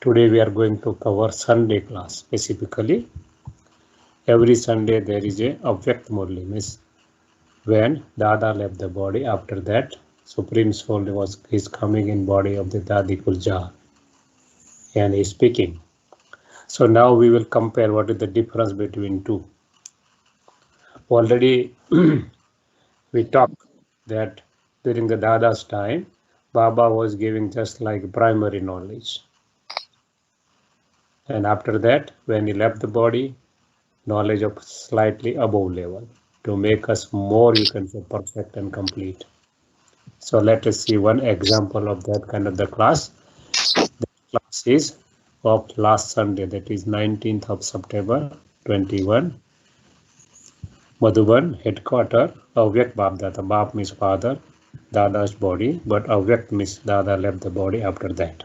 Today we are going to cover Sunday class. Specifically, every Sunday there is a Avyakt Murli, means when Dada left the body. After that, Supreme Soul is coming in body of the Dadi Kulja and is speaking. So now we will compare what is the difference between two. Already we talked that during the Dada's time, Baba was giving just like primary knowledge. And after that, when he left the body, knowledge of slightly above level to make us more, you can say, perfect and complete. So let us see one example of that kind of the class. The class is of last Sunday, that is 19th of September 21, Madhuban headquarter, Avyakt Babdata. Bab means father, Dada's body, but Avyakt means Dada left the body after that.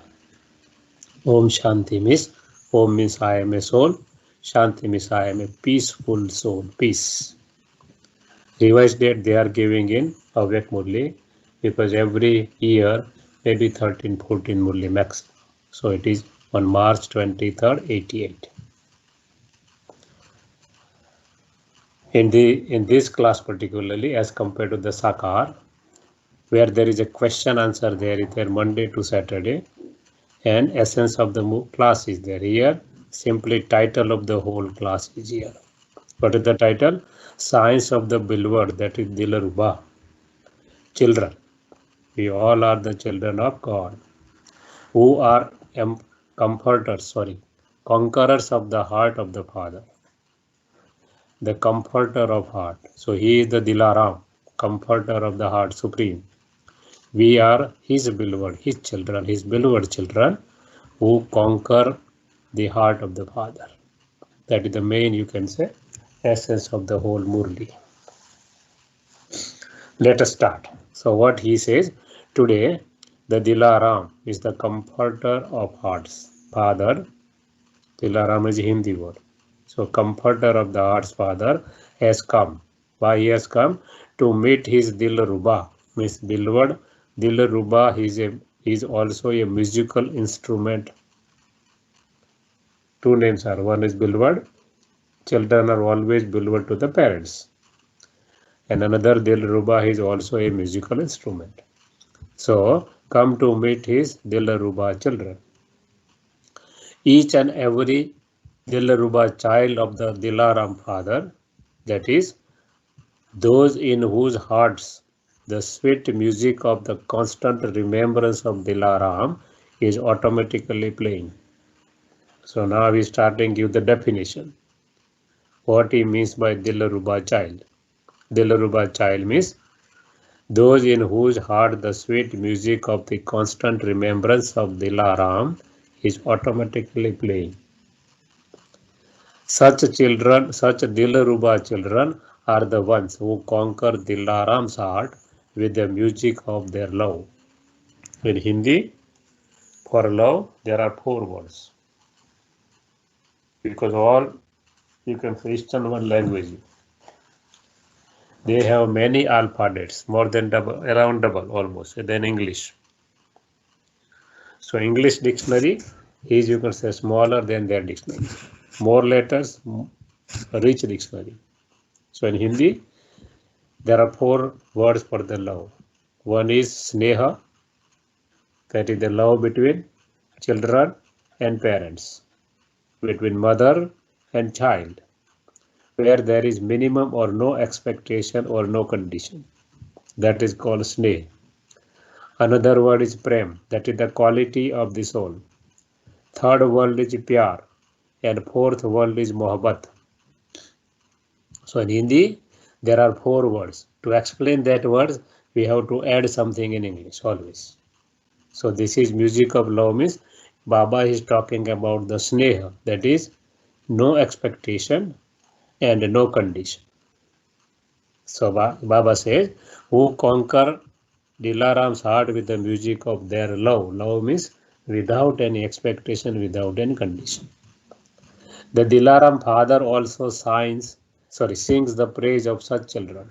Om Shanti means, Om means I am a soul, Shanti means I am a peaceful soul, peace. Revised date they are giving in Avyakt Murli because every year maybe 13-14 Murli max. So it is on March 23rd, 88. In this class particularly, as compared to the Sakar, where there is a question answer there is there Monday to Saturday, and essence of the class is there. Here simply title of the whole class is here. What is the title? Science of the Beloved, that is Dilaruba. Children, we all are the children of God, who are conquerors of the heart of the Father, the comforter of heart. So he is the Dilaram, comforter of the heart supreme. We are his beloved, his children, his beloved children, who conquer the heart of the Father. That is the main, you can say, essence of the whole Murli. Let us start. So what he says, today the Dilaram is the comforter of hearts. Father, Dilaram is a Hindi word. So comforter of the hearts, Father, has come. Why he has come? To meet his Dilruba, means beloved. Dilruba is also a musical instrument. Two names are, one is beloved. Children are always beloved to the parents. And another Dilruba is also a musical instrument. So come to meet his Dilruba children. Each and every Dilruba child of the Dilaram Father, that is, those in whose hearts the sweet music of the constant remembrance of Dilaram is automatically playing. So now we starting give the definition. What he means by Dilruba child. Dilruba child means those in whose heart the sweet music of the constant remembrance of Dilaram is automatically playing. Such Dilruba children are the ones who conquer Dilaram's heart with the music of their love. In Hindi, for love, there are 4 words. Because all, you can say Eastern one language. They have many alphabets, more than double, around double almost, than English. So English dictionary is, you can say, smaller than their dictionary. More letters, rich dictionary. So in Hindi, there are 4 words for the love. One is sneha, that is the love between children and parents, between mother and child, where there is minimum or no expectation or no condition. That is called sneh. Another word is prem, that is the quality of the soul. Third word is pyar, and fourth word is mohabbat. So in Hindi, there are 4 words. To explain that words, we have to add something in English always. So this is music of love means Baba is talking about the sneha, that is no expectation and no condition. So Baba says, who conquer Dilaram's heart with the music of their love. Love means without any expectation, without any condition. The Dilaram father also sings the praise of such children.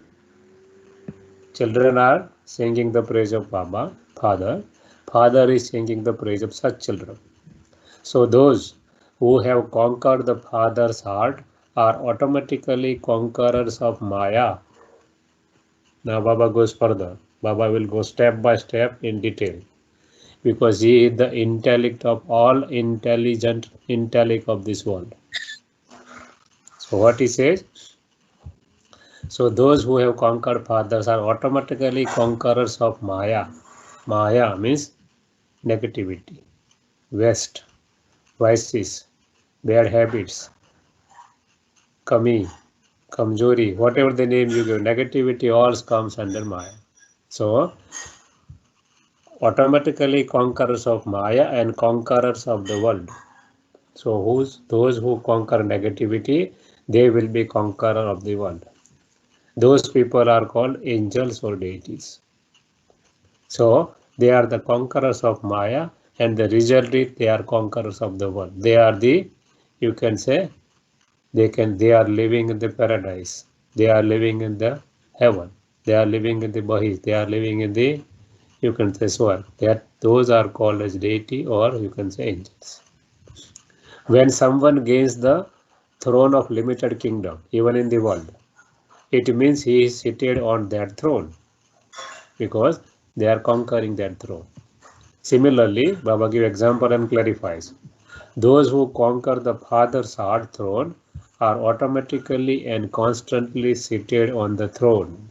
Children are singing the praise of Baba, father. Father is singing the praise of such children. So those who have conquered the Father's heart are automatically conquerors of Maya. Now Baba goes further. Baba will go step by step in detail because he is the intellect of all intelligent intellect of this world. So what he says? So those who have conquered fathers are automatically conquerors of Maya. Maya means negativity, waste, vices, bad habits, kami, kamjori, whatever the name you give, negativity all comes under Maya. So automatically conquerors of Maya and conquerors of the world. So those who conquer negativity, they will be conqueror of the world. Those people are called angels or deities. So they are the conquerors of Maya, and the result is they are conquerors of the world. They are the, you can say, they are living in the paradise. They are living in the heaven. They are living in the Bahis. They are living in the, you can say, Swar. Those are called as deity, or you can say angels. When someone gains the throne of limited kingdom, even in the world, it means he is seated on that throne because they are conquering that throne. Similarly, Baba gives example and clarifies. Those who conquer the Father's heart throne are automatically and constantly seated on the throne.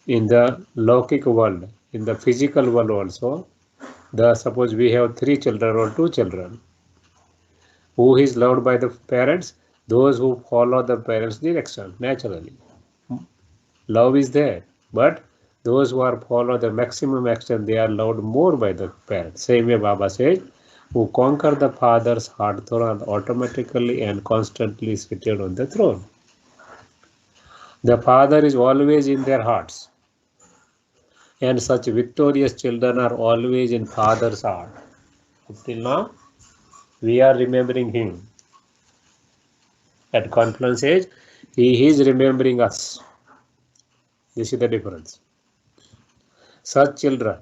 In the Lokik world, in the physical world also, suppose we have 3 children or 2 children. Who is loved by the parents? Those who follow the parents' direction, naturally. Love is there, but those who are follow the maximum action, they are loved more by the parents. Same way Baba says, who conquer the Father's heart throne are automatically and constantly seated on the throne. The Father is always in their hearts, and such victorious children are always in Father's heart. Up till now, we are remembering Him. At confluence age, He is remembering us. This is the difference. Such children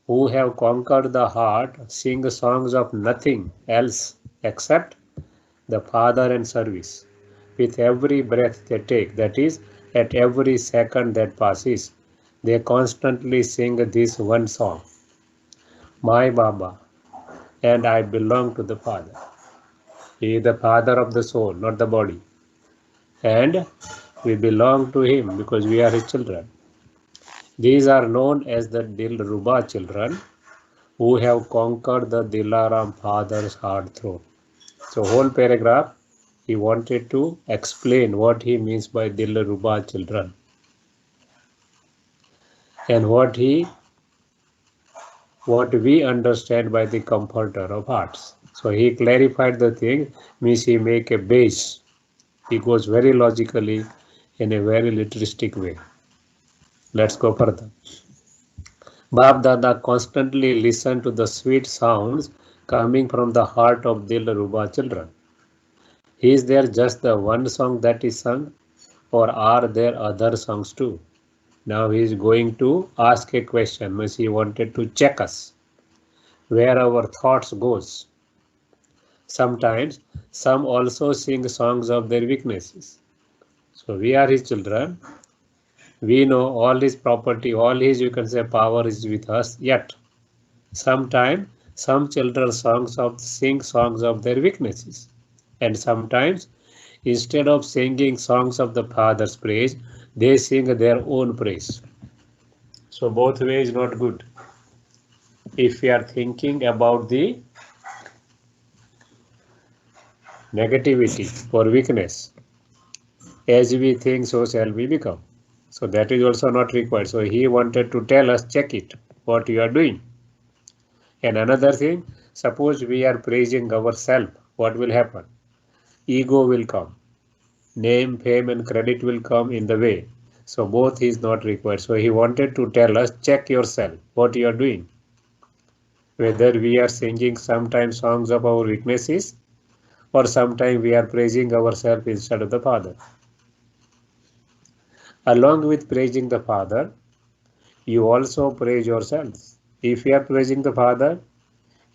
who have conquered the heart sing songs of nothing else except the Father and service. With every breath they take, that is, at every second that passes, they constantly sing this one song, My Baba, and I belong to the Father. He is the Father of the soul, not the body. And we belong to Him because we are His children. These are known as the Dilruba children who have conquered the Dilaram Father's heart throne. So whole paragraph he wanted to explain what he means by Dilruba children and what we understand by the comforter of hearts. So he clarified the thing, means he make a base. He goes very logically in a very literistic way. Let's go further. Bab Dada constantly listened to the sweet sounds coming from the heart of Dilruba children. Is there just the one song that is sung, or are there other songs too? Now he is going to ask a question, means he wanted to check us where our thoughts goes. Sometimes some also sing songs of their weaknesses. So we are his children. We know all his property, all his, you can say, power is with us. Yet sometimes some children sing songs of their weaknesses, and sometimes instead of singing songs of the Father's praise, they sing their own praise. So both ways not good. If we are thinking about the negativity or weakness, as we think, so shall we become. So that is also not required. So he wanted to tell us, check it, what you are doing. And another thing, suppose we are praising ourselves, what will happen? Ego will come. Name, fame, and credit will come in the way. So both is not required. So he wanted to tell us, check yourself, what you are doing. Whether we are singing sometimes songs of our weaknesses, or sometimes we are praising ourselves instead of the Father. Along with praising the Father, you also praise yourselves. If you are praising the Father,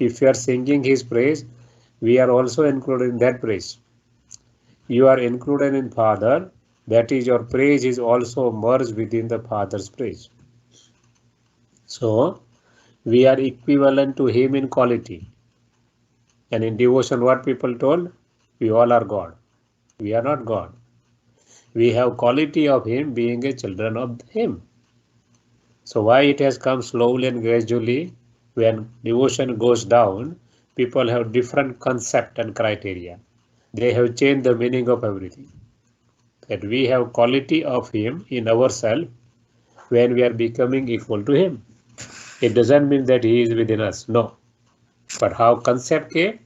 If you are singing His praise, we are also included in that praise. You are included in Father, that is, your praise is also merged within the Father's praise. So, we are equivalent to Him in quality. And in devotion, what people told? We all are God. We are not God. We have quality of Him being a children of Him. So why it has come slowly and gradually? When devotion goes down, people have different concept and criteria. They have changed the meaning of everything. That we have quality of Him in ourselves when we are becoming equal to Him. It doesn't mean that He is within us. No. But how concept came?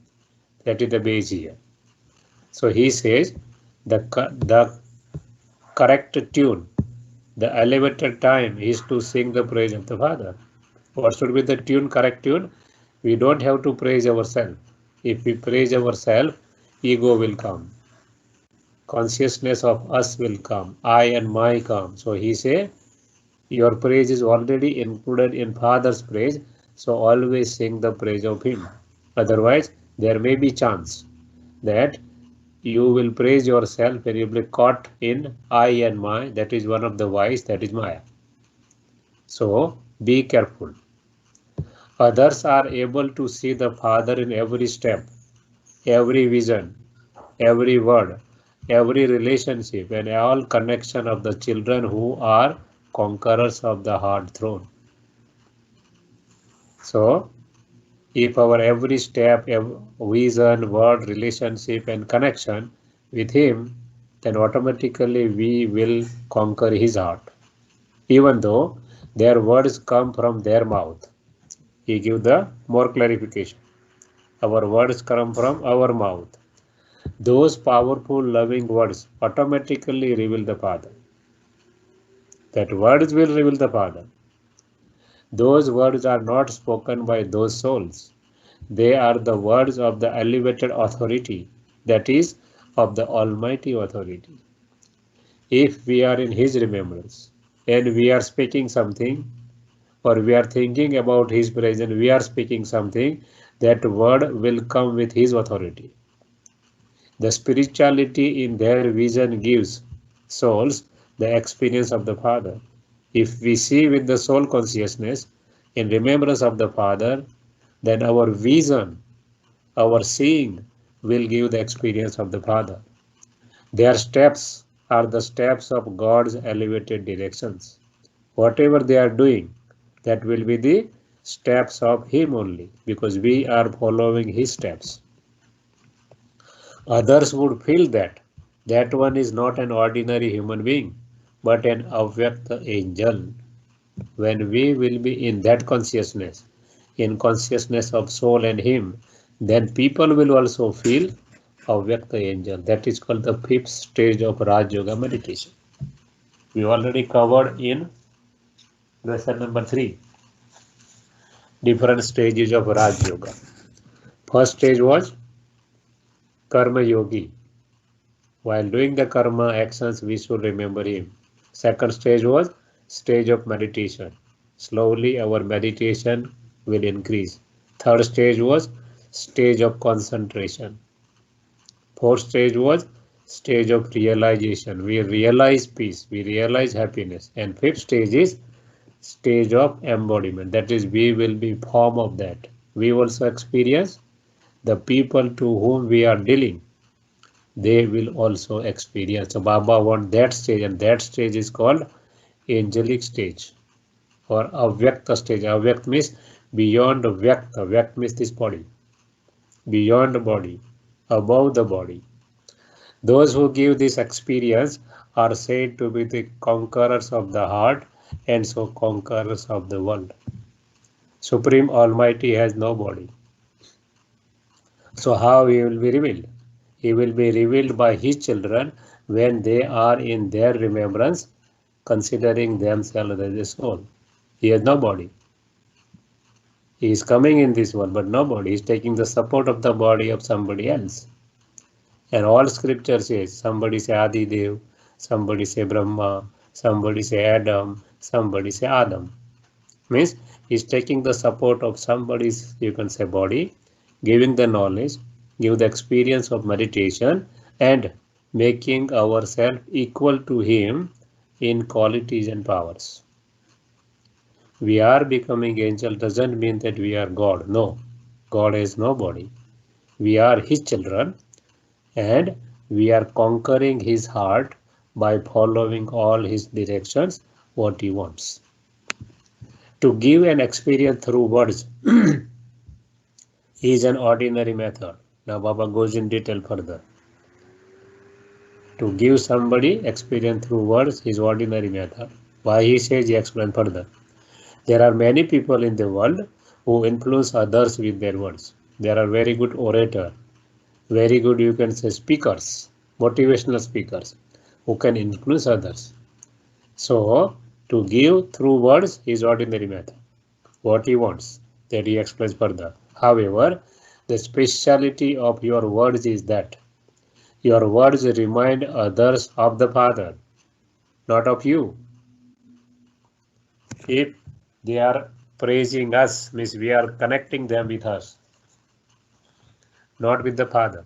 That is the base here. So he says the correct tune, the elevated time is to sing the praise of the Father. What should be the tune, correct tune? We don't have to praise ourselves. If we praise ourselves, ego will come. Consciousness of us will come. I and my come. So he says, your praise is already included in Father's praise. So always sing the praise of Him. Otherwise, there may be chance that you will praise yourself and you will be caught in I and my. That is one of the vice, that is Maya. So be careful. Others are able to see the Father in every step, every vision, every word, every relationship, and all connection of the children who are conquerors of the heart throne. So, if our every step, vision, word, relationship, and connection with Him, then automatically we will conquer His heart. Even though their words come from their mouth. He gives the more clarification. Our words come from our mouth. Those powerful, loving words automatically reveal the Father. That words will reveal the Father. Those words are not spoken by those souls. They are the words of the elevated authority, that is, of the Almighty authority. If we are in His remembrance and we are speaking something, or we are thinking about His presence, we are speaking something, that word will come with His authority. The spirituality in their vision gives souls the experience of the Father. If we see with the soul consciousness in remembrance of the Father, then our vision, our seeing will give the experience of the Father. Their steps are the steps of God's elevated directions. Whatever they are doing, that will be the steps of Him only, because we are following His steps. Others would feel that that one is not an ordinary human being, but an avyakta angel. When we will be in that consciousness, in consciousness of soul and Him, then people will also feel avyakta angel. That is called the fifth stage of Rajyoga meditation. We already covered in lesson number 3 different stages of Rajyoga. First stage was Karma Yogi. While doing the karma actions, we should remember Him. Second stage was stage of meditation. Slowly our meditation will increase. Third stage was stage of concentration. Fourth stage was stage of realization. We realize peace, we realize happiness. And fifth stage is stage of embodiment. That is, we will be form of that. We also experience the people to whom we are dealing. They will also experience. So Baba wants that stage, and that stage is called angelic stage or avyakta stage. Avyakt means beyond vyakta. Vyakt means this body. Beyond the body, above the body. Those who give this experience are said to be the conquerors of the heart and so conquerors of the world. Supreme Almighty has no body. So how He will be revealed? He will be revealed by His children when they are in their remembrance, considering themselves as a soul. He has no body. He is coming in this world, but no body. He is taking the support of the body of somebody else. And all scripture says, somebody say Adi Dev, somebody say Brahma, somebody say Adam, somebody say Adam. Means is taking the support of somebody's, you can say, body, giving the knowledge, give the experience of meditation, and making ourselves equal to him in qualities and powers. We are becoming angel doesn't mean that we are God. No, God has no body. We are his children, and we are conquering his heart by following all his directions, what he wants. To give an experience through words is an ordinary method. Now Baba goes in detail further. To give somebody experience through words is ordinary method. Why he says, he explains further. There are many people in the world who influence others with their words. There are very good orators, very good, you can say, speakers, motivational speakers who can influence others. So to give through words is ordinary method. What he wants, that he explains further. However, the speciality of your words is that your words remind others of the Father, not of you. If they are praising us, means we are connecting them with us, not with the Father.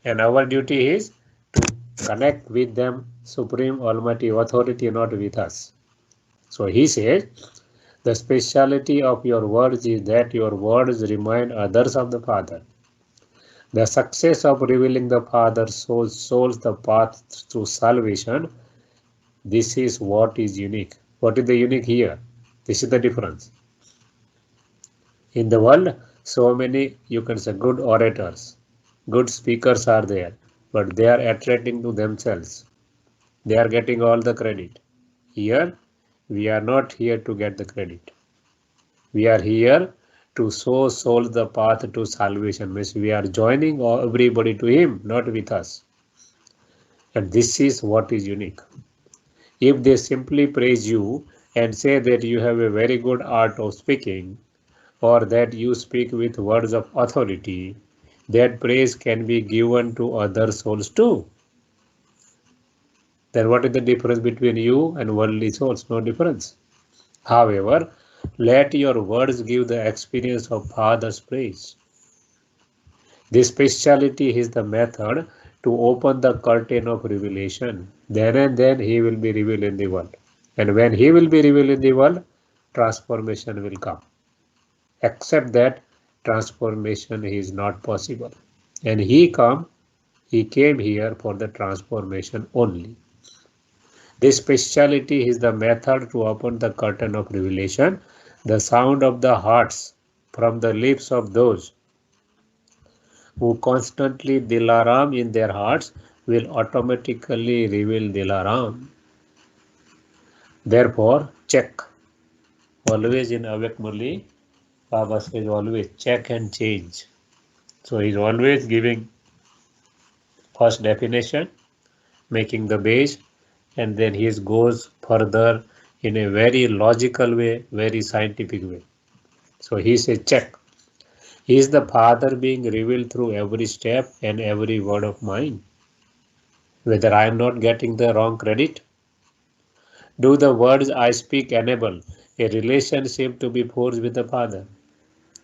And our duty is to connect with them, Supreme Almighty Authority, not with us. So he says, the speciality of your words is that your words remind others of the Father. The success of revealing the Father shows the path to salvation. This is what is unique. What is the unique here? This is the difference. In the world, so many, you can say, good orators, good speakers are there, but they are attracting to themselves. They are getting all the credit. Here, we are not here to get the credit. We are here to show souls the path to salvation. Means we are joining everybody to him, not with us. And this is what is unique. If they simply praise you and say that you have a very good art of speaking, or that you speak with words of authority, that praise can be given to other souls too. Then what is the difference between you and worldly souls? No difference. However, let your words give the experience of Father's praise. This speciality is the method to open the curtain of revelation. Then and then he will be revealed in the world. And when he will be revealed in the world, transformation will come. Except that transformation is not possible. And he came here for the transformation only. This speciality is the method to open the curtain of revelation. The sound of the hearts from the lips of those who constantly Dilaram in their hearts will automatically reveal Dilaram. Therefore, check. Always in Avek Murli, Baba says always check and change. So he is always giving first definition, making the base, and then he goes further in a very logical way, very scientific way. So he says check. Is the Father being revealed through every step and every word of mine? Whether I am not getting the wrong credit? Do the words I speak enable a relationship to be forged with the Father?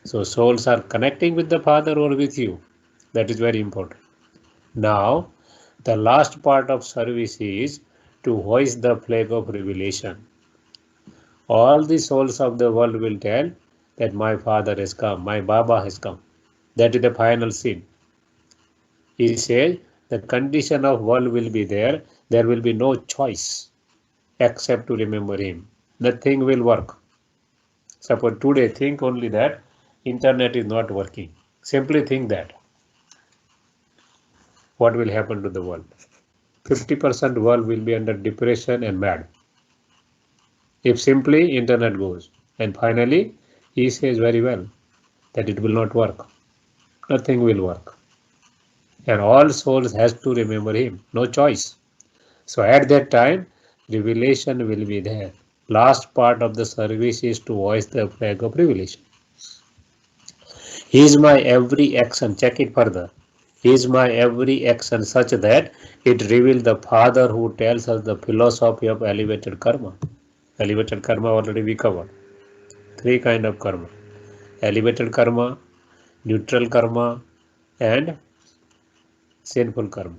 So souls are connecting with the Father or with you. That is very important. Now, the last part of service is to hoist the flag of revelation. All the souls of the world will tell that my Father has come, my Baba has come. That is the final scene. He says the condition of world will be there. There will be no choice except to remember him. Nothing will work. Suppose today think only that internet is not working. Simply think that. What will happen to the world? 50% world will be under depression and mad. If simply internet goes. And finally, he says very well that it will not work. Nothing will work. And all souls has to remember him. No choice. So at that time, revelation will be there. Last part of the service is to voice the flag of revelation. He is my every action. Check it further. He is my every action such that it reveals the Father who tells us the philosophy of elevated karma. Elevated karma already we covered. Three kind of karma: elevated karma, neutral karma, and sinful karma.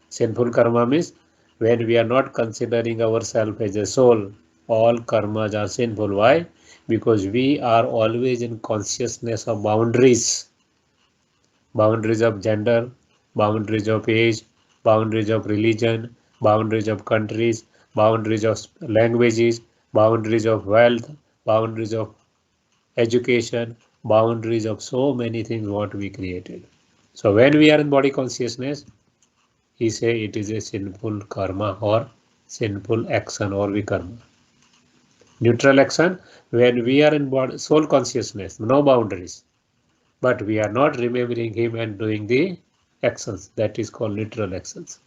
Sinful karma means when we are not considering ourselves as a soul, all karmas are sinful. Why? Because we are always in consciousness of boundaries. Boundaries of gender, boundaries of age, boundaries of religion, boundaries of countries, boundaries of languages, boundaries of wealth, boundaries of education, boundaries of so many things what we created. So when we are in body consciousness, he say it is a sinful karma or sinful action or vikarma. Neutral action, when we are in body, soul consciousness, no boundaries, but we are not remembering him and doing the actions. That is called neutral actions.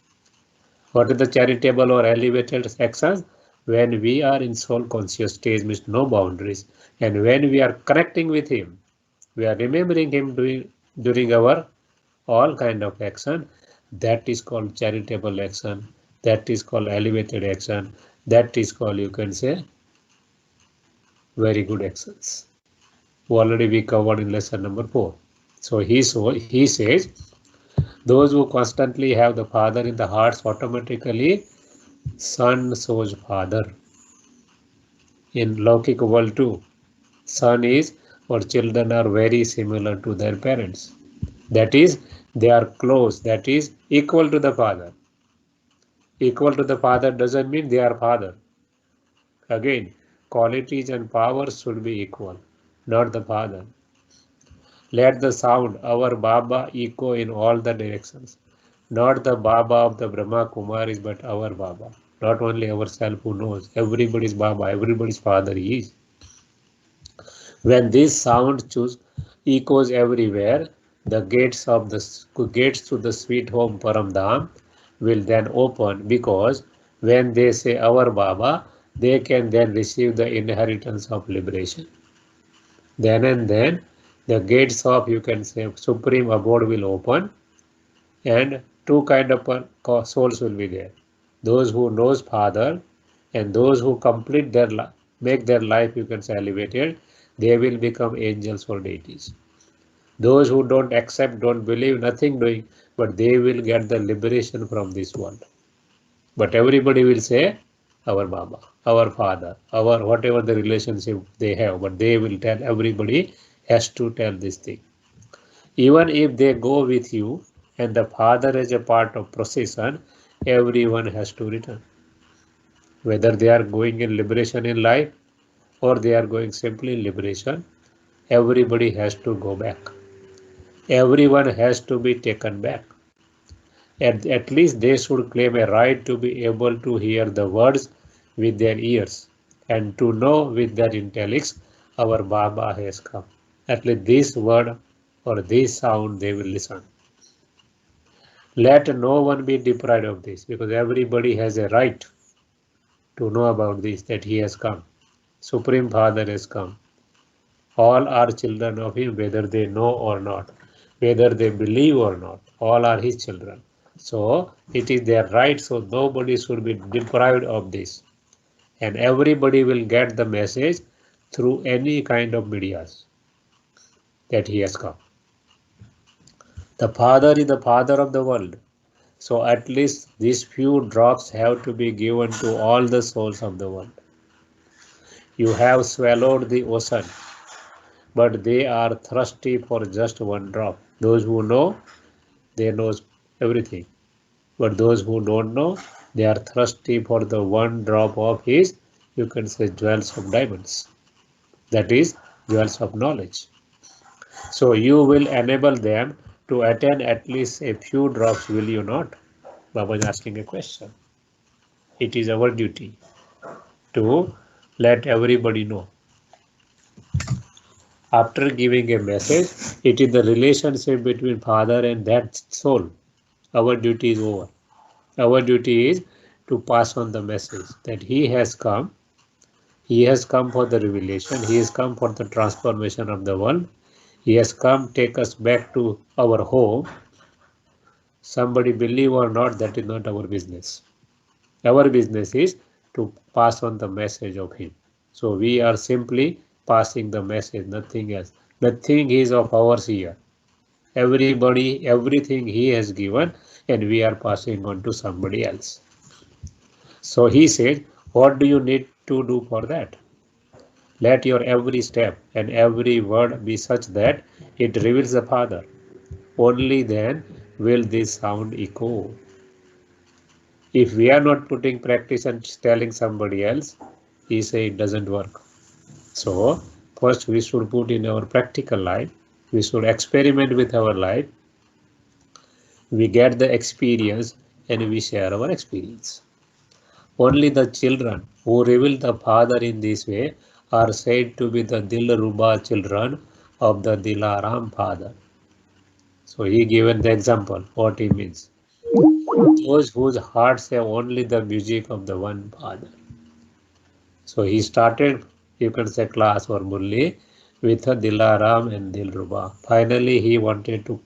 What is the charitable or elevated actions? When we are in soul conscious stage, means no boundaries, and when we are connecting with him, we are remembering him during our all kind of action. That is called charitable action. That is called elevated action. That is called, you can say, very good actions. Already we covered in lesson number 4. So he says, those who constantly have the Father in the hearts, automatically Son shows Father. In Laukik world too, son is or children are very similar to their parents. That is, they are close. That is equal to the Father. Equal to the Father doesn't mean they are Father. Again, qualities and powers should be equal, not the Father. Let the sound, our Baba, echo in all the directions. Not the Baba of the Brahma Kumaris, but our Baba. Not only ourselves who knows. Everybody's Baba, everybody's Father he is. When this sound echoes everywhere, the gates to the sweet home Paramdham will then open, because when they say our Baba, they can then receive the inheritance of liberation. Then and then the gates of, you can say, supreme abode will open, and two kind of souls will be there. Those who knows Father and those who complete make their life, you can say, elevated, they will become angels or deities. Those who don't accept, don't believe, nothing doing, but they will get the liberation from this world. But everybody will say, our Baba, our Father, our whatever the relationship they have, but they will tell, everybody has to tell this thing. Even if they go with you and the Father is a part of procession, everyone has to return. Whether they are going in liberation in life or they are going simply in liberation, everybody has to go back. Everyone has to be taken back. At least they should claim a right to be able to hear the words with their ears and to know with their intellects, our Baba has come. At least this word or this sound they will listen. Let no one be deprived of this, because everybody has a right to know about this, that he has come. Supreme Father has come. All are children of him, whether they know or not, whether they believe or not. All are his children. So it is their right, so nobody should be deprived of this. And everybody will get the message through any kind of medias that he has come. The Father is the Father of the world. So at least these few drops have to be given to all the souls of the world. You have swallowed the ocean, but they are thirsty for just one drop. Those who know, they know everything. But those who don't know, they are thirsty for the one drop of his, you can say, jewels of diamonds. That is, jewels of knowledge. So you will enable them to attain at least a few drops, will you not? Baba is asking a question. It is our duty to let everybody know. After giving a message, it is the relationship between Father and that soul. Our duty is over. Our duty is to pass on the message that he has come. He has come for the revelation. He has come for the transformation of the world. He has come take us back to our home. Somebody believe or not, that is not our business. Our business is to pass on the message of him. So we are simply passing the message, nothing else. Nothing is of ours here. Everybody, everything he has given, and we are passing on to somebody else. So he said, what do you need to do for that? Let your every step and every word be such that it reveals the Father. Only then will this sound echo. If we are not putting practice and telling somebody else, he said it doesn't work. So first we should put in our practical life. We should experiment with our life. We get the experience and we share our experience. Only the children who reveal the Father in this way are said to be the Dilruba children of the Dilaram Father. So he given the example, what he means. Those whose hearts have only the music of the one Father. So he started, you can say, class or Murli with a Dilaram and Dilruba. Finally, he wanted to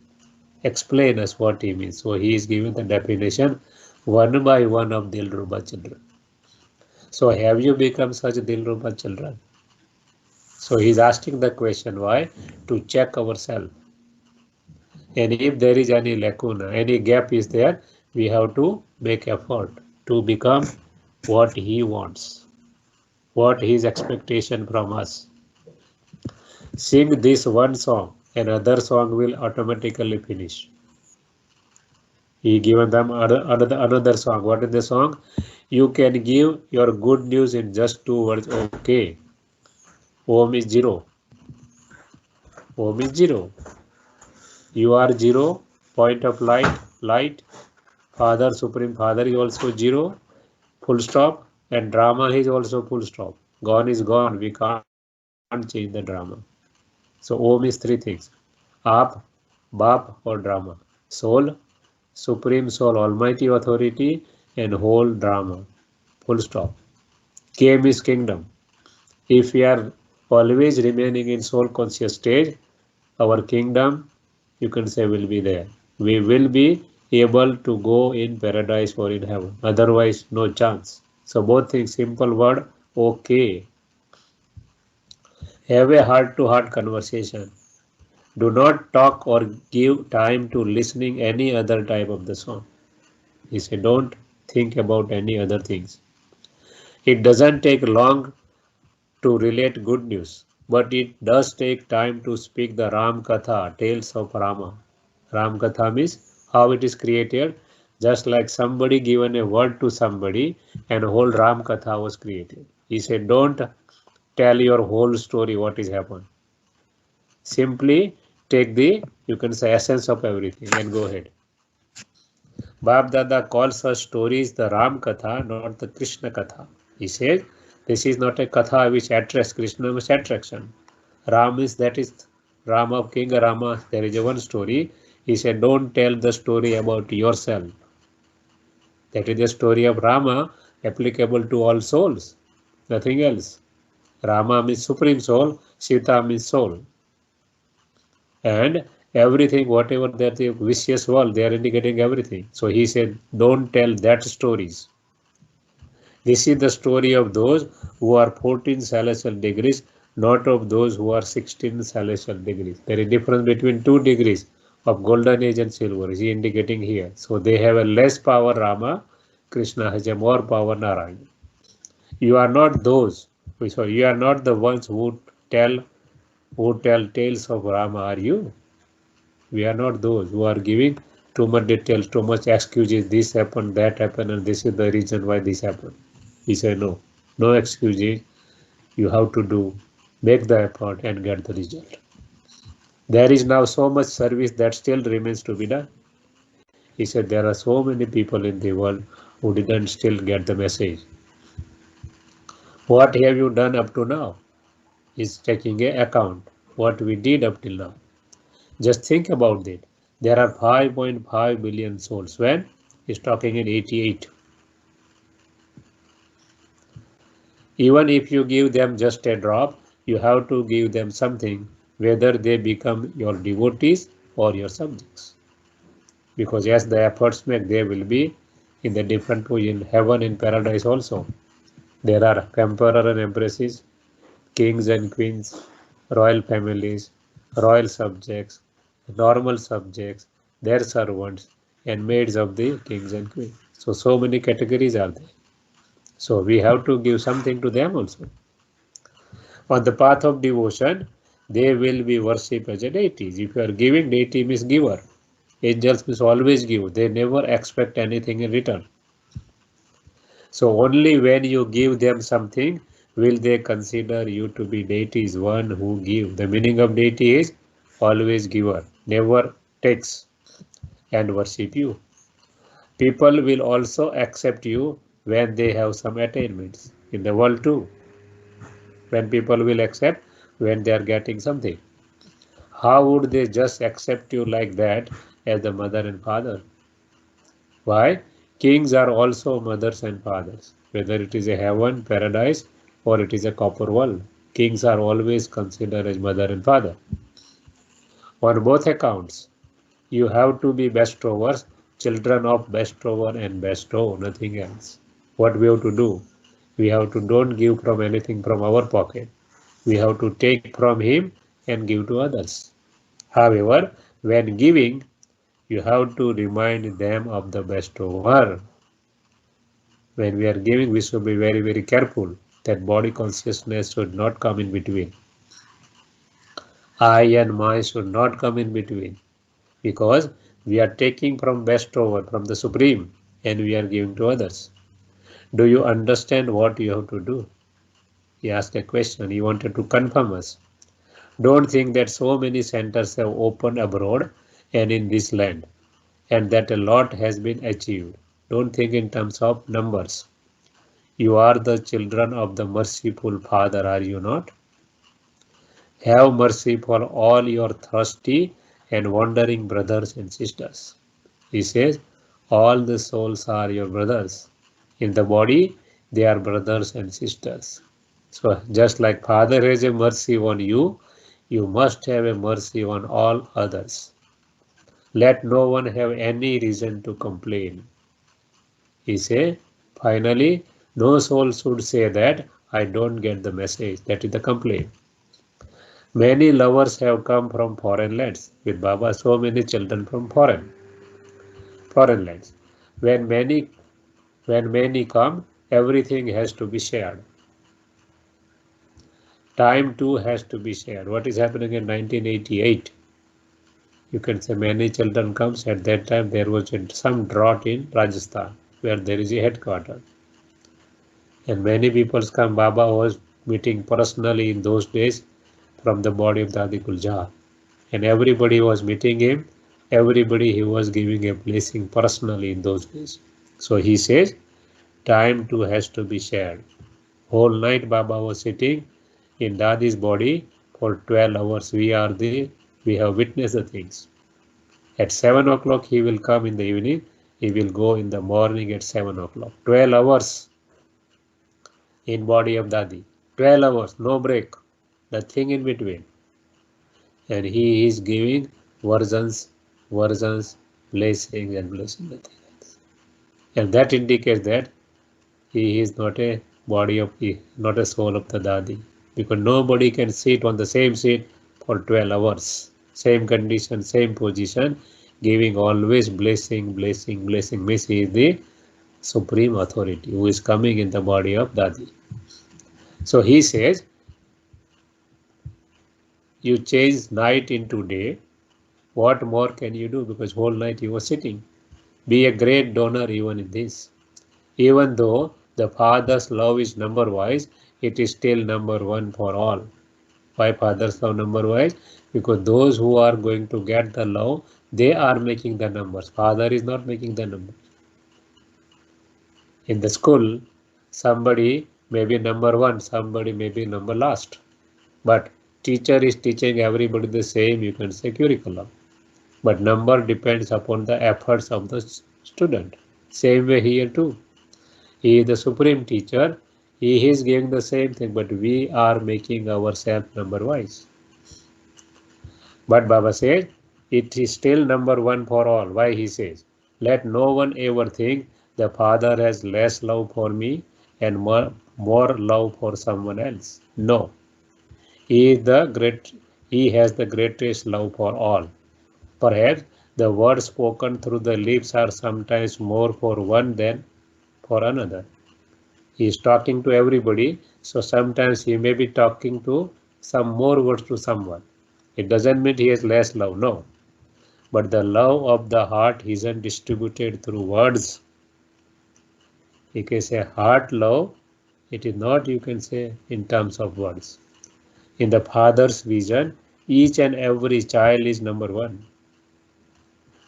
explain us what he means. So he is giving the definition one by one of Dilruba children. So have you become such Dilruba children? So he's asking the question why? To check ourselves. And if there is any lacuna, any gap is there, we have to make effort to become what he wants, what his expectation from us. Sing this one song, another song will automatically finish. He given them another song. What is the song? You can give your good news in just 2 words. Okay. Om is zero. Om is zero. You are zero. Point of light. Light. Father, Supreme Father is also zero. Full stop. And drama is also full stop. Gone is gone. We can't change the drama. So Om is three things. Aap, Bap or drama. Soul, Supreme Soul, Almighty Authority and whole drama. Full stop. Game is kingdom. If we are always remaining in soul conscious stage, our kingdom, you can say, will be there. We will be able to go in paradise or in heaven. Otherwise, no chance. So both things, simple word, okay. Have a heart-to-heart conversation. Do not talk or give time to listening any other type of the song. He said, don't think about any other things. It doesn't take long to relate good news, but it does take time to speak the Ram Katha, tales of Rama. Ram Katha means how it is created, just like somebody given a word to somebody and a whole Ram Katha was created. He said, don't tell your whole story what is happened. Simply take the, you can say, essence of everything and go ahead. Bab Dada calls her stories the Ram Katha, not the Krishna Katha. He says, this is not a Katha which attracts. Krishna means attraction. Ram is, that is Rama of King Rama. There is a one story. He said, don't tell the story about yourself. That is the story of Rama applicable to all souls. Nothing else. Rama means supreme soul. Sita means soul. And everything, whatever that the vicious world, they are indicating everything. So he said, don't tell that stories. This is the story of those who are 14 celestial degrees, not of those who are 16 celestial degrees. There is difference between 2 degrees of golden age and silver. Is he indicating here? So they have a less power Rama, Krishna has a more power Narayana. You are not those, sorry, you are not the ones who tell tales of Rama, are you? We are not those who are giving too much details, too much excuses. This happened, that happened, and this is the reason why this happened. He said, no, no excuses. You have to do, make the effort and get the result. There is now so much service that still remains to be done. He said, there are so many people in the world who didn't still get the message. What have you done up to now? Is taking an account what we did up till now. Just think about it. There are 5.5 billion souls. When? He's talking in 88. Even if you give them just a drop, you have to give them something, whether they become your devotees or your subjects. Because as the efforts make, they will be in the different position, heaven and paradise also. There are emperor and empresses, kings and queens, royal families, royal subjects, normal subjects, their servants, and maids of the kings and queens. So many categories are there. So we have to give something to them also. On the path of devotion, they will be worshipped as a deities. If you are giving, deity means giver. Angels means always give. They never expect anything in return. So only when you give them something will they consider you to be deities, one who give. The meaning of deity is always giver, never takes and worship you. People will also accept you when they have some attainments in the world too. When people will accept when they are getting something. How would they just accept you like that as the mother and father? Why? Kings are also mothers and fathers. Whether it is a heaven, paradise, or it is a copper world, kings are always considered as mother and father. On both accounts, you have to be bestowers, children of bestower and bestow, nothing else. What we have to do? We have to don't give from anything from our pocket. We have to take from him and give to others. However, when giving, you have to remind them of the bestower. When we are giving, we should be very, very careful that body consciousness should not come in between. I and my should not come in between, because we are taking from bestower, from the Supreme, and we are giving to others. Do you understand what you have to do? He asked a question. He wanted to confirm us. Don't think that so many centers have opened abroad and in this land, and that a lot has been achieved. Don't think in terms of numbers. You are the children of the merciful Father, are you not? Have mercy for all your thirsty and wandering brothers and sisters. He says, all the souls are your brothers. In the body, they are brothers and sisters. So just like Father has a mercy on you, you must have a mercy on all others. Let no one have any reason to complain. He says, finally, no soul should say that I don't get the message. That is the complaint. Many lovers have come from foreign lands. With Baba, so many children from foreign lands. When many come, everything has to be shared. Time too has to be shared. What is happening in 1988? You can say many children comes. At that time there was some drought in Rajasthan where there is a headquarters. And many people come. Baba was meeting personally in those days from the body of Dadi Guljar. And everybody was meeting him. Everybody he was giving a blessing personally in those days. So he says, time too has to be shared. Whole night Baba was sitting in Dadi's body for 12 hours. We have witnessed the things. At 7 o'clock he will come in the evening. He will go in the morning at 7 o'clock. 12 hours in body of Dadi. 12 hours, no break. Nothing in between. And he is giving versions, blessings and blessing, nothing else. And that indicates that he is not a body of, not a soul of the Dadi. Because nobody can sit on the same seat for 12 hours. Same condition, same position, giving always blessing. Means he is the supreme authority who is coming in the body of Dadi. So he says, you change night into day. What more can you do? Because whole night he was sitting. Be a great donor even in this. Even though the Father's love is number-wise, it is still number one for all. Why Father's love number-wise? Because those who are going to get the love, they are making the numbers. Father is not making the numbers. In the school, somebody may be number one, somebody may be number last. But teacher is teaching everybody the same, you can say, curriculum. But number depends upon the efforts of the student. Same way here too. He is the supreme teacher. He is giving the same thing, but we are making ourselves number-wise. But Baba says, it is still number one for all. Why he says, let no one ever think the Father has less love for me and more love for someone else. No. He has the greatest love for all. Perhaps the words spoken through the lips are sometimes more for one than for another. He is talking to everybody, so sometimes he may be talking to some more words to someone. It doesn't mean he has less love, no. But the love of the heart isn't distributed through words. You can say heart love, it is not, you can say, in terms of words. In the Father's vision, each and every child is number one.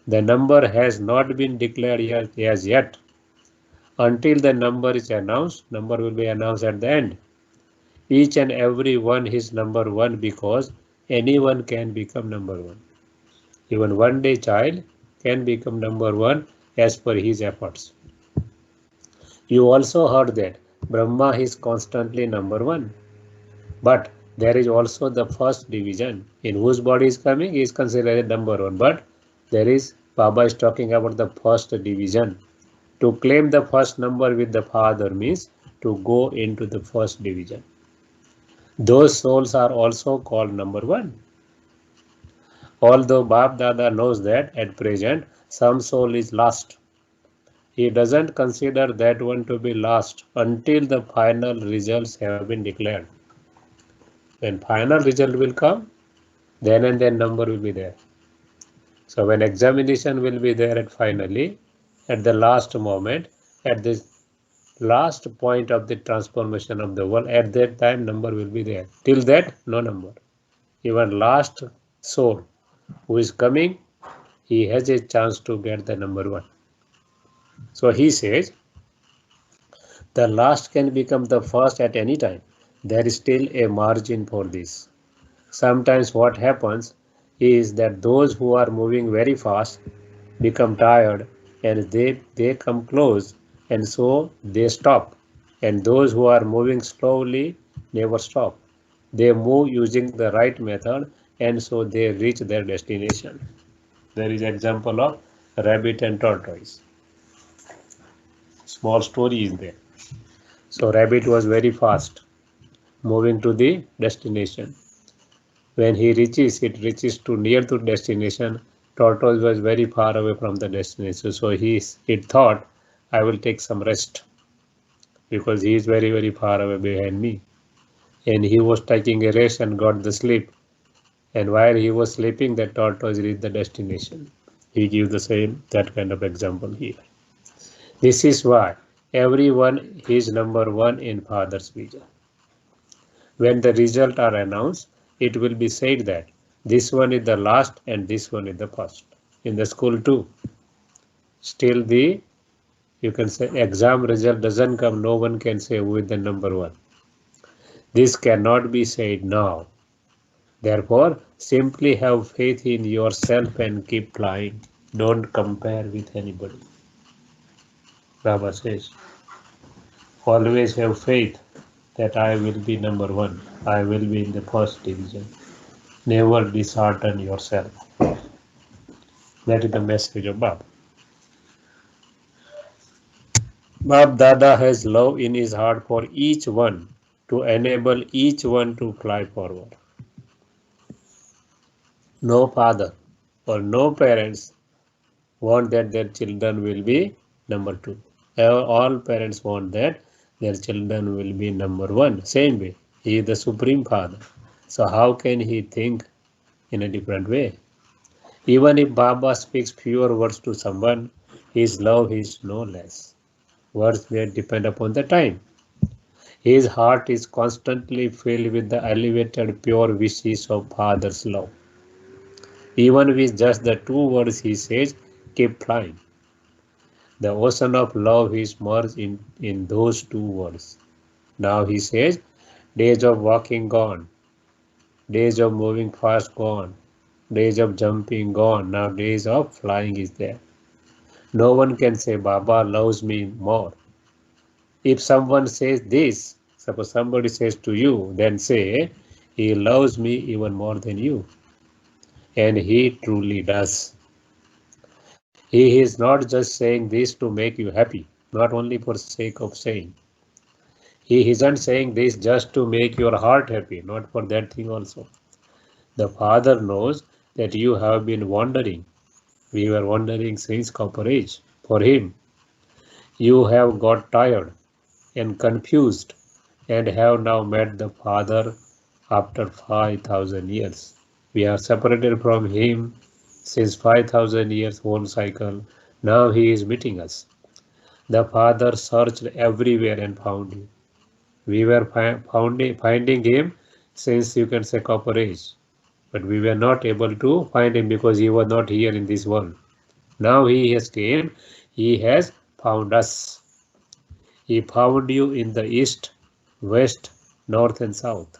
The number has not been declared as yet. Until the number is announced, number will be announced at the end. Each and every one is number one because anyone can become number one. Even one day child can become number one as per his efforts. You also heard that Brahma is constantly number one. But there is also the first division. In whose body is coming, he is considered number one. But there is, Baba is talking about the first division. To claim the first number with the Father means to go into the first division. Those souls are also called number one. Although Bab Dada knows that at present some soul is lost, he doesn't consider that one to be lost until the final results have been declared. When final result will come, then and then number will be there. So when examination will be there at finally, at the last moment, at the last point of the transformation of the world, at that time number will be there. Till that, no number. Even last soul who is coming, he has a chance to get the number one. So he says, the last can become the first at any time. There is still a margin for this. Sometimes what happens is that those who are moving very fast become tired and they come close and so they stop. And those who are moving slowly never stop. They move using the right method and so they reach their destination. There is example of rabbit and tortoise. Small story is there. So rabbit was very fast moving to the destination. When he reaches, it reaches to near to destination. Tortoise was very far away from the destination, so it thought, I will take some rest because he is very very far away behind me. And he was taking a rest and got the sleep. And while he was sleeping, the tortoise reached the destination. He gives the same that kind of example here. This is why everyone is number one in Father's vision. When the results are announced, it will be said that this one is the last and this one is the first. In the school too, still you can say exam result doesn't come, no one can say who is the number one. This cannot be said now. Therefore, simply have faith in yourself and keep flying. Don't compare with anybody. Baba says, always have faith that I will be number one. I will be in the first division. Never dishearten yourself. That is the message of Baba. Bab Dada has love in his heart for each one to enable each one to fly forward. No father or no parents want that their children will be number two. All parents want that their children will be number one. Same way, he is the Supreme Father. So how can he think in a different way? Even if Baba speaks fewer words to someone, his love is no less. Words may depend upon the time. His heart is constantly filled with the elevated pure wishes of Father's love. Even with just the two words he says, keep flying. The ocean of love is merged in those two words. Now he says, days of walking gone, days of moving fast gone, days of jumping gone, now days of flying is there. No one can say Baba loves me more. If someone says this, suppose somebody says to you, then say, he loves me even more than you. And he truly does. He is not just saying this to make you happy, not only for sake of saying. He isn't saying this just to make your heart happy, not for that thing also. The Father knows that you have been wandering. We were wandering since copper age. For Him, you have got tired and confused and have now met the Father after 5,000 years. We are separated from Him since 5,000 years whole cycle. Now He is meeting us. The Father searched everywhere and found you. We were finding Him since you can say copper age. But we were not able to find Him because He was not here in this world. Now He has came, He has found us. He found you in the east, west, north and south.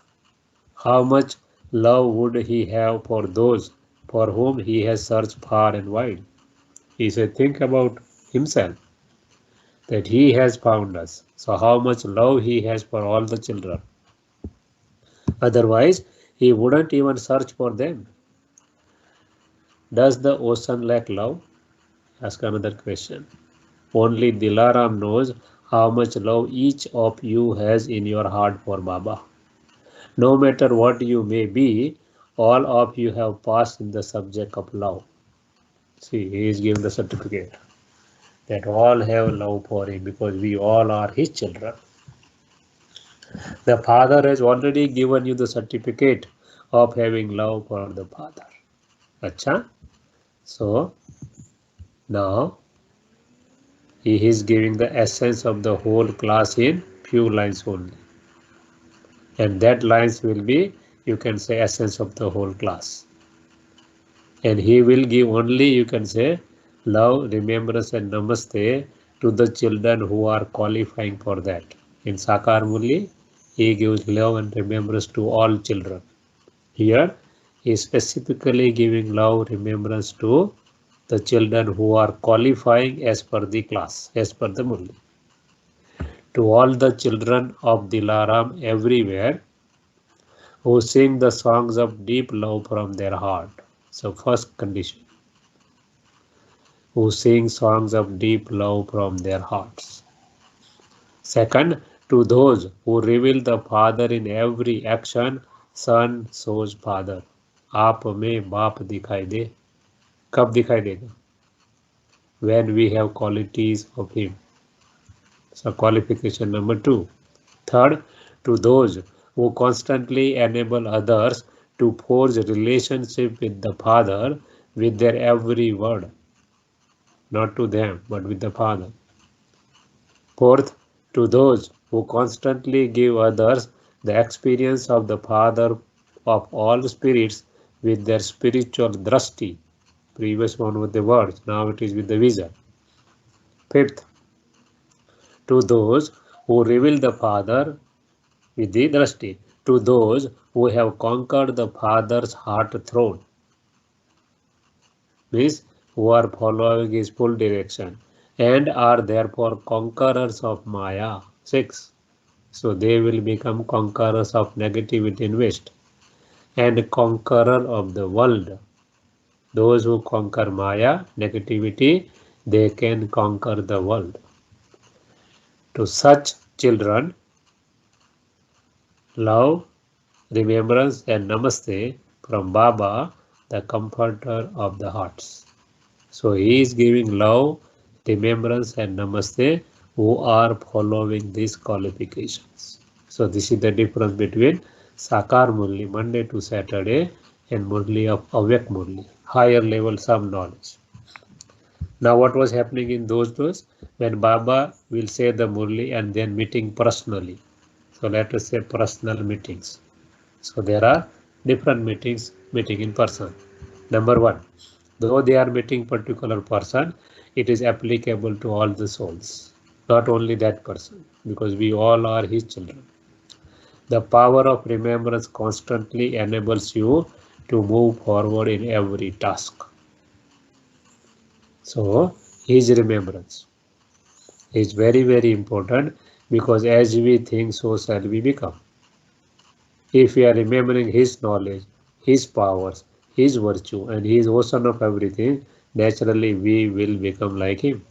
How much love would He have for those for whom He has searched far and wide? He said, think about Himself, that He has found us. So how much love He has for all the children. Otherwise, He wouldn't even search for them. Does the ocean lack love? Ask another question. Only Dilaram knows how much love each of you has in your heart for Baba. No matter what you may be, all of you have passed in the subject of love. See, he is giving the certificate that all have love for him because we all are his children. The Father has already given you the certificate of having love for the Father. Acha? So, now he is giving the essence of the whole class in few lines only. And that lines will be, you can say, essence of the whole class. And he will give only, you can say, love, remembrance and namaste to the children who are qualifying for that. In Sakar Murli, he gives love and remembrance to all children. Here, he is specifically giving love, remembrance to the children who are qualifying as per the class, as per the Murli. To all the children of Dilaram everywhere who sing the songs of deep love from their heart. So first condition, who sing songs of deep love from their hearts. Second, to those who reveal the Father in every action, Son shows Father. आप में बाप दिखाई दे. कब दिखाई देगा? When we have qualities of Him. So qualification number 2. Third, to those who constantly enable others to forge relationship with the Father with their every word. Not to them, but with the Father. Fourth, to those who constantly give others the experience of the Father of all spirits with their spiritual drashti. Previous one with the words, now it is with the vision. Fifth, to those who reveal the Father with the drashti, to those who have conquered the Father's heart throne, means who are following His full direction and are therefore conquerors of Maya. 6. So they will become conquerors of negativity in West and conqueror of the world. Those who conquer Maya, negativity, they can conquer the world. To such children, love, remembrance and namaste from Baba, the comforter of the hearts. So he is giving love, remembrance and namaste who are following these qualifications. So this is the difference between Sakar Murli, Monday to Saturday, and Murli of Avyak Murli, higher level some knowledge. Now what was happening in those days? When Baba will say the Murli and then meeting personally. So let us say personal meetings. So there are different meetings, meeting in person. Number 1, though they are meeting particular person, it is applicable to all the souls, not only that person, because we all are his children. The power of remembrance constantly enables you to move forward in every task. So his remembrance is very, very important, because as we think, so shall we become. If we are remembering his knowledge, his powers, his virtue, and his ocean of everything, naturally we will become like him.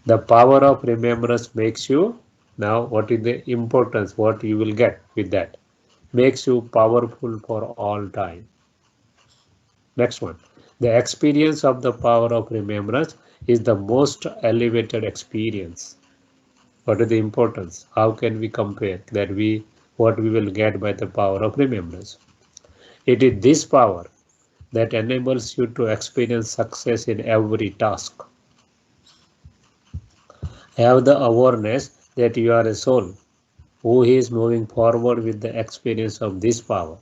The power of remembrance makes you Now, what is the importance? What you will get with that? Makes you powerful for all time. Next one. The experience of the power of remembrance is the most elevated experience. What is the importance? How can we compare that what we will get by the power of remembrance? It is this power that enables you to experience success in every task. Have the awareness that you are a soul who is moving forward with the experience of this power,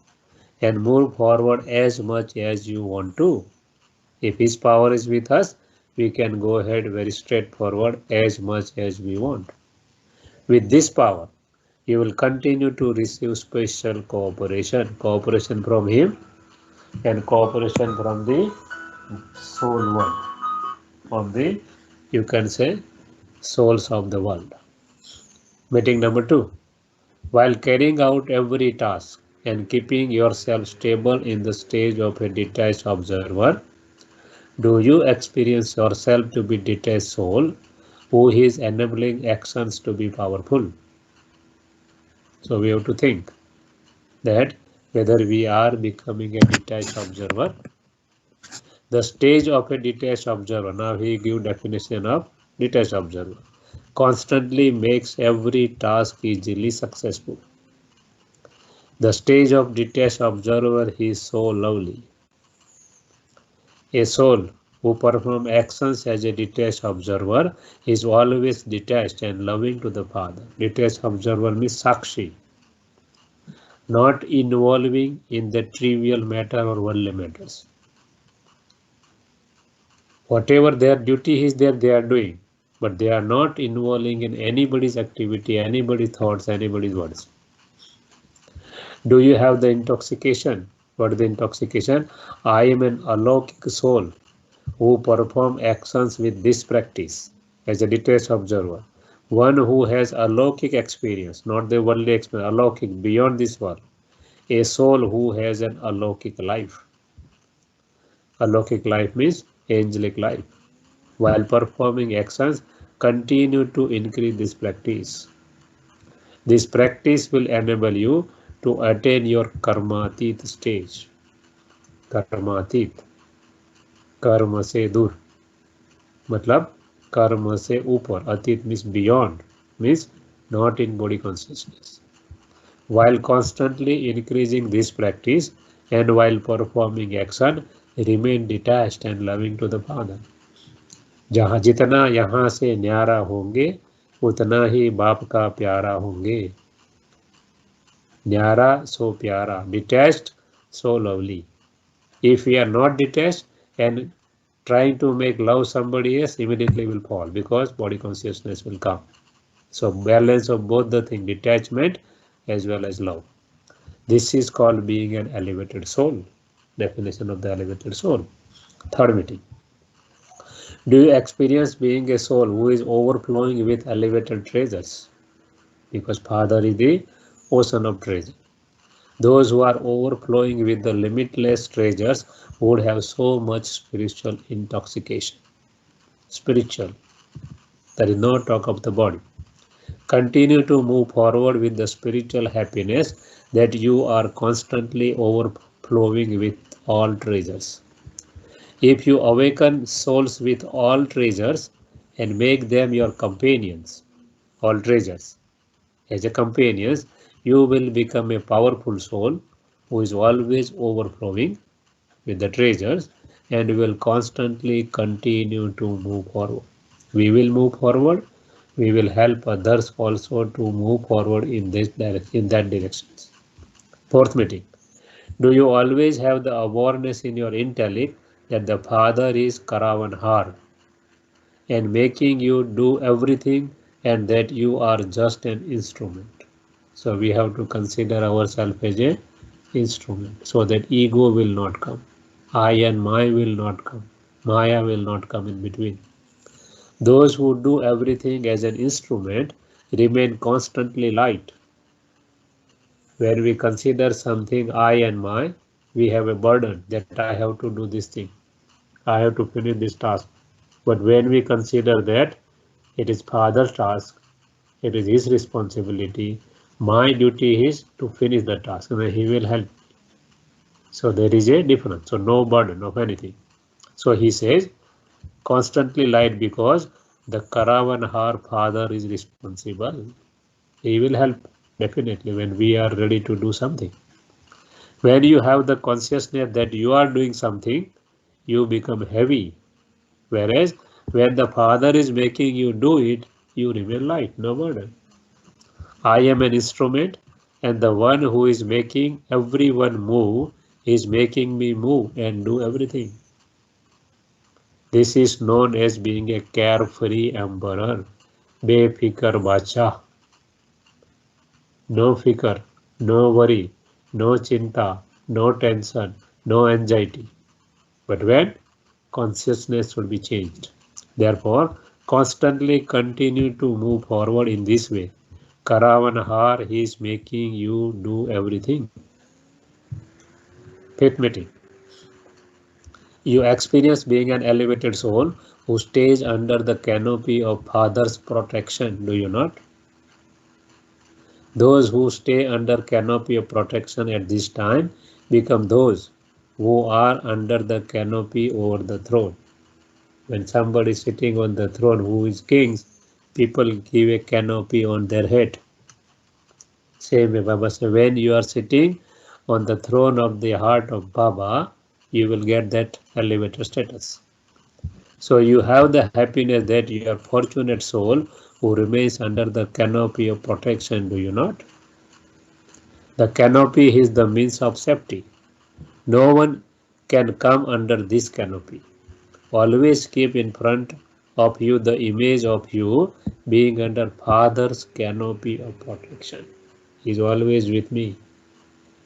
and move forward as much as you want to. If His power is with us, we can go ahead very straightforward as much as we want. With this power, you will continue to receive special cooperation from Him and cooperation from the soul world, from the, you can say, souls of the world. Meeting number 2. While carrying out every task and keeping yourself stable in the stage of a detached observer, do you experience yourself to be detached soul who is enabling actions to be powerful? So we have to think that whether we are becoming a detached observer, the stage of a detached observer, now he gives definition of detached observer, constantly makes every task easily successful. The stage of detached observer is so lovely. A soul who performs actions as a detached observer is always detached and loving to the Father. Detached observer means Sakshi, not involving in the trivial matter or worldly matters. Whatever their duty is there, they are doing, but they are not involving in anybody's activity, anybody's thoughts, anybody's words. Do you have the intoxication? What is the intoxication? I am an alokik soul who perform actions with this practice as a detached observer. One who has alokik experience, not the worldly experience, alokik beyond this world. A soul who has an alokik life. Alokik life means angelic life. While performing actions, continue to increase this practice. This practice will enable you to attain your karmatit stage. Karmatit, कर्म से दूर, मतलब कर्म से ऊपर. अतीत means beyond, means not in body consciousness. While constantly increasing this practice and while performing action, remain detached and loving to the Father. जहाँ जितना यहाँ से न्यारा होंगे उतना ही बाप का प्यारा होंगे. न्यारा so प्यारा, detached so lovely. If we are not detached and trying to make love somebody else, immediately will fall because body consciousness will come. So balance of both the thing, detachment as well as love. This is called being an elevated soul. Definition of the elevated soul. Third meeting. Do you experience being a soul who is overflowing with elevated treasures? Because Father is the ocean of treasure. Those who are overflowing with the limitless treasures would have so much spiritual intoxication. Spiritual. There is no talk of the body. Continue to move forward with the spiritual happiness that you are constantly overflowing with all treasures. If you awaken souls with all treasures and make them your companions, all treasures, as a companions, you will become a powerful soul who is always overflowing with the treasures and will constantly continue to move forward. We will move forward. We will help others also to move forward in that direction. Fourth meeting. Do you always have the awareness in your intellect that the Father is Karavanhar and making you do everything and that you are just an instrument? So we have to consider ourselves as an instrument so that ego will not come. I and my will not come. Maya will not come in between. Those who do everything as an instrument remain constantly light. When we consider something I and my, we have a burden that I have to do this thing. I have to finish this task. But when we consider that it is Father's task, It is his responsibility. My duty is to finish the task, and then he will help. So there is a difference. So no burden of anything. So he says, constantly light because the Karavanhar father is responsible. He will help definitely when we are ready to do something. When you have the consciousness that you are doing something, you become heavy. Whereas when the father is making you do it, you remain light, no burden. I am an instrument, and the one who is making everyone move is making me move and do everything. This is known as being a carefree emperor, befikar bacha, no fikr, no worry, no chinta, no tension, no anxiety. But when consciousness should be changed. Therefore, constantly continue to move forward in this way. Karavanhar, he is making you do everything. Fifth meeting. You experience being an elevated soul who stays under the canopy of Father's protection, do you not? Those who stay under canopy of protection at this time become those who are under the canopy over the throne. When somebody is sitting on the throne who is kings, people give a canopy on their head. Same way Baba said, when you are sitting on the throne of the heart of Baba, you will get that elevated status. So you have the happiness that you are fortunate soul who remains under the canopy of protection, do you not? The canopy is the means of safety. No one can come under this canopy. Always keep in front of you the image of you being under Father's canopy of protection. He is always with me.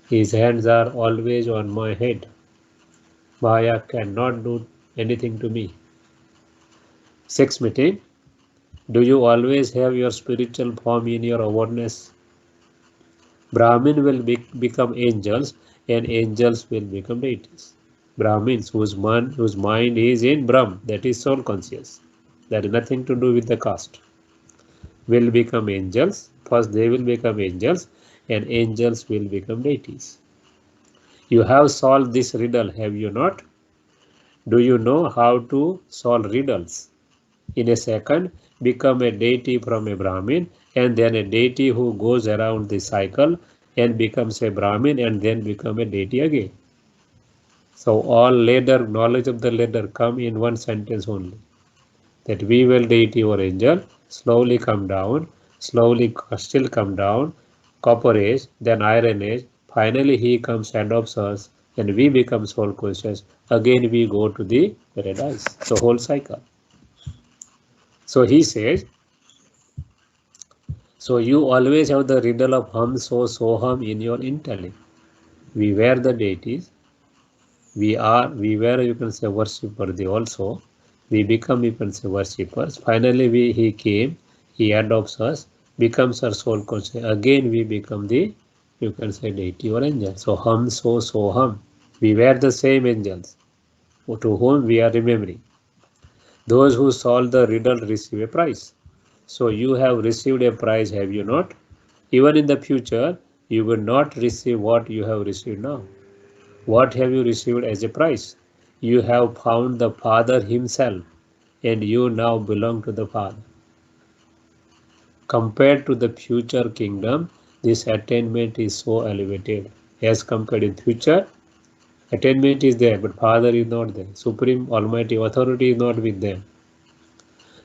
His hands are always on my head. Maya cannot do anything to me. Sixth meeting. Do you always have your spiritual form in your awareness? Brahmin will become angels and angels will become deities. Brahmins whose mind is in Brahm, that is soul conscious, that is nothing to do with the caste, will become angels. First they will become angels and angels will become deities. You have solved this riddle, have you not? Do you know how to solve riddles? In a second, become a deity from a Brahmin and then a deity who goes around the cycle and becomes a Brahmin and then become a deity again. So all ladder, knowledge of the ladder come in one sentence only. That we will deity or angel, slowly come down, slowly still come down, copper age, then iron age, finally he comes, adopts us, and we become soul conscious. Again we go to the paradise. So whole cycle. So he says, so you always have the riddle of hum so soham in your intellect. We were the deities. We were, you can say, worshippers also. We become, you can say, worshippers. Finally, he came, he adopts us, becomes our soul conscious. Again, we become the, you can say, deity or angel. So hum so soham. We were the same angels to whom we are remembering. Those who solve the riddle receive a prize. So you have received a prize, have you not? Even in the future, you will not receive what you have received now. What have you received as a prize? You have found the Father Himself, and you now belong to the Father. Compared to the future kingdom, this attainment is so elevated. As compared in future, attainment is there, but Father is not there. Supreme Almighty Authority is not with them.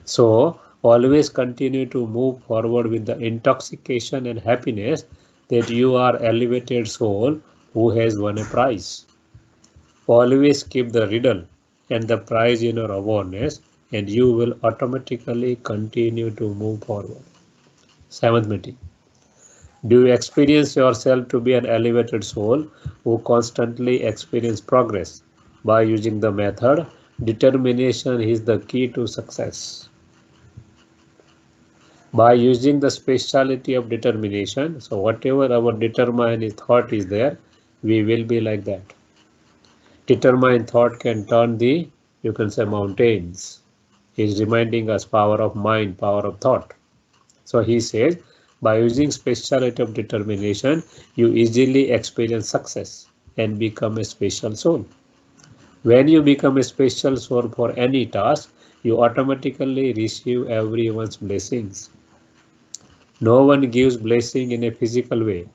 So, always continue to move forward with the intoxication and happiness that you are elevated soul who has won a prize. Always keep the riddle and the prize in your awareness and you will automatically continue to move forward. Seventh meeting. Do you experience yourself to be an elevated soul who constantly experience progress? By using the method, determination is the key to success. By using the speciality of determination, so whatever our determined thought is there, we will be like that. Determined thought can turn the, you can say, mountains. He is reminding us power of mind, power of thought. So he says, by using speciality of determination, you easily experience success and become a special soul. When you become a special soul for any task, you automatically receive everyone's blessings. No one gives blessing in a physical way,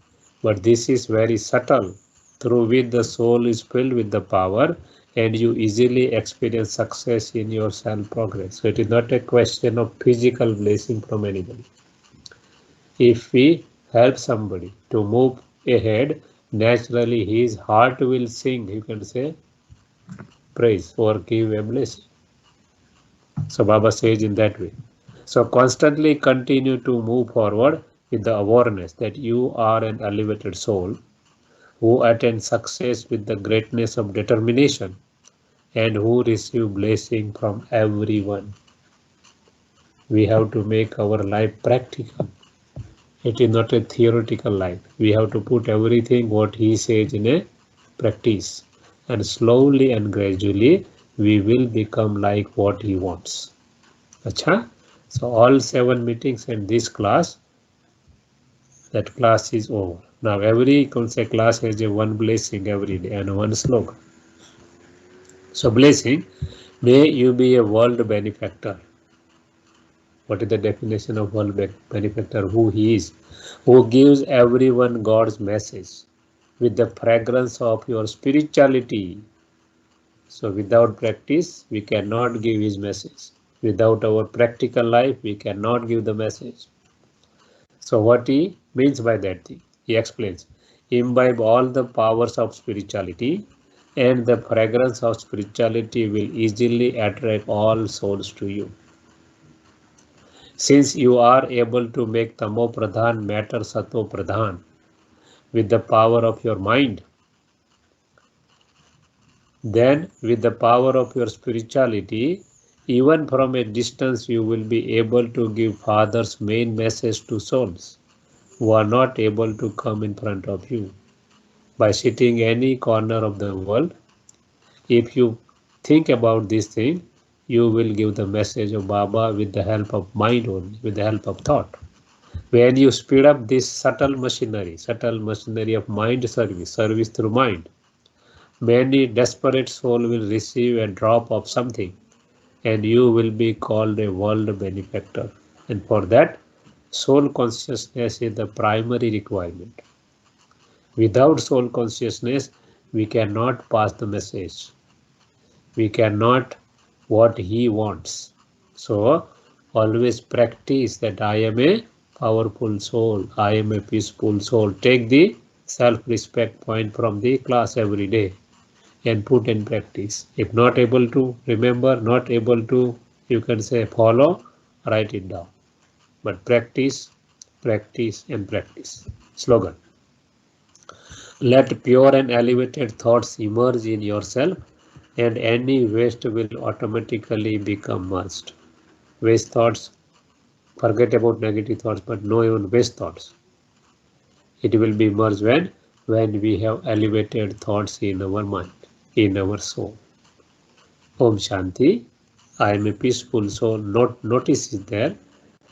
but this is very subtle, through which the soul is filled with the power and you easily experience success in your self-progress. So it is not a question of physical blessing from anybody. If we help somebody to move ahead, naturally his heart will sing, you can say, praise or give a blessing. So Baba says in that way. So constantly continue to move forward with the awareness that you are an elevated soul who attains success with the greatness of determination and who receive blessing from everyone. We have to make our life practical. It is not a theoretical life. We have to put everything what he says in a practice. And slowly and gradually we will become like what he wants. Acha? So all 7 meetings and this class, that class is over. Now every class has a one blessing every day and one slogan. So blessing, may you be a world benefactor. What is the definition of world benefactor? Who he is? Who gives everyone God's message with the fragrance of your spirituality. So without practice, we cannot give his message. Without our practical life, we cannot give the message. So what he means by that thing? He explains, imbibe all the powers of spirituality and the fragrance of spirituality will easily attract all souls to you. Since you are able to make Tamo Pradhan matter Sato Pradhan with the power of your mind, then with the power of your spirituality, even from a distance you will be able to give Father's main message to souls who are not able to come in front of you. By sitting any corner of the world, if you think about this thing, you will give the message of Baba with the help of mind only, with the help of thought. When you speed up this subtle machinery of mind service through mind, many desperate souls will receive a drop of something and you will be called a world benefactor. And for that, soul consciousness is the primary requirement. Without soul consciousness, we cannot pass the message. We cannot what he wants. So always practice that I am a powerful soul, I am a peaceful soul. Take the self-respect point from the class every day and put in practice. If not able to remember, not able to, you can say follow, write it down. But practice, practice and practice. Slogan. Let pure and elevated thoughts emerge in yourself and any waste will automatically become merged. Waste thoughts, forget about negative thoughts, but no even waste thoughts. It will be merged when we have elevated thoughts in our mind, in our soul. Om Shanti. I am a peaceful soul. Notice is there.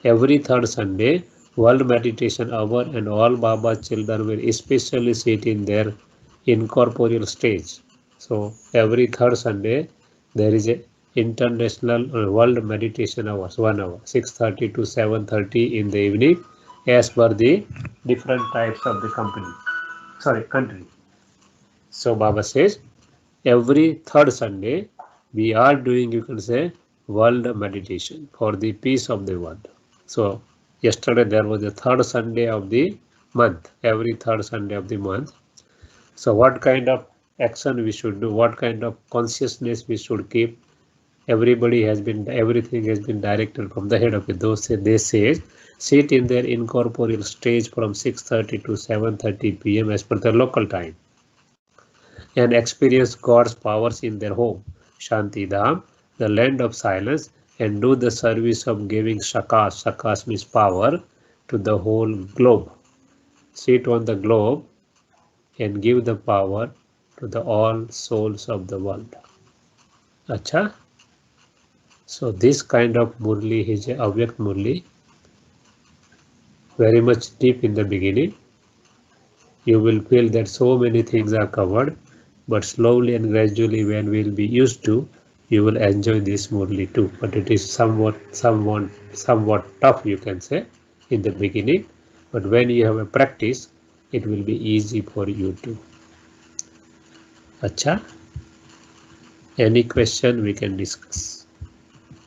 Every third Sunday, World Meditation Hour and all Baba children will especially sit in their incorporeal stage. So every third Sunday, there is a international World Meditation Hours, 1 hour, 6:30 to 7:30 in the evening, as per the different types of the country. So Baba says, every third Sunday, we are doing, you can say, world meditation for the peace of the world. So yesterday there was the third Sunday of the month, every third Sunday of the month. So what kind of action we should do, what kind of consciousness we should keep? Everything has been directed from the head of it. They say sit in their incorporeal stage from 6:30 to 7:30 p.m. as per the local time and experience God's powers in their home, Shanti Dham, the land of silence, and do the service of giving shakas. Shakas means power to the whole globe. Sit on the globe and give the power to the all souls of the world. Acha? So this kind of Murli is a Avyakt Murli. very much deep in the beginning. You will feel that so many things are covered, but slowly and gradually when we'll be used to, you will enjoy this smoothly too. But it is somewhat tough, you can say, in the beginning. But when you have a practice, it will be easy for you too. Acha, any question we can discuss.